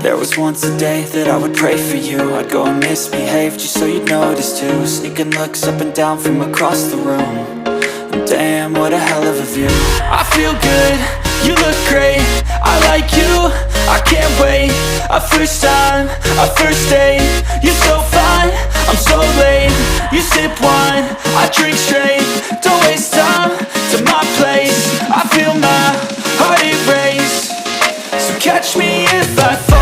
There was once a day that I would pray for you. I'd go and misbehave just so you'd notice too. Sneaking looks up and down from across the room. And damn, what a hell of a view. I feel good, you look great, I like you, I can't wait. A first time, a first date, you're so fine, I'm so late. You sip wine, I drink straight. Don't waste time to my place. I feel my heart erase. So catch me if I fall.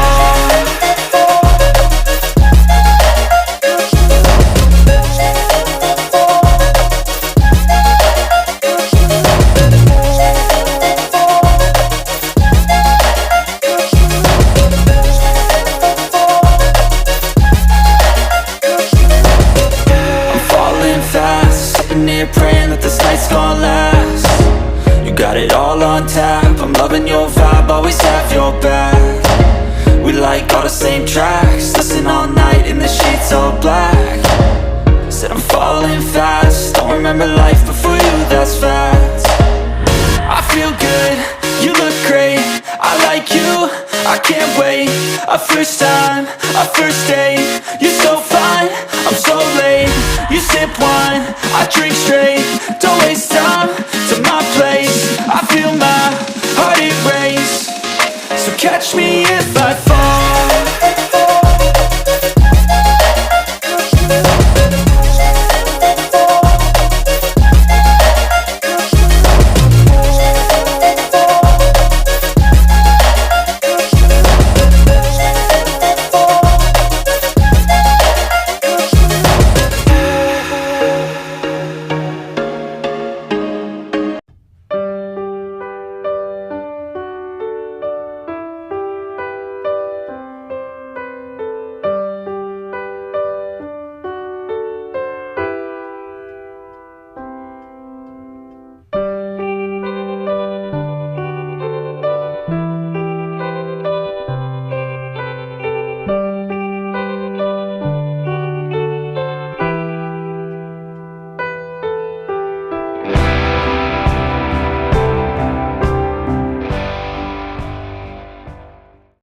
Praying that this night's gonna last. You got it all on tap, I'm loving your vibe, always have your back. We like all the same tracks, listen all night in the sheets all black. Said I'm falling fast, don't remember life before you, that's fact. I feel good, you look great, I like you, I can't wait. A first time, a first date, you're so fine, I'm so late. You sip wine, I drink straight. Don't waste time to my place. I feel my heart erase. So catch me if I fall.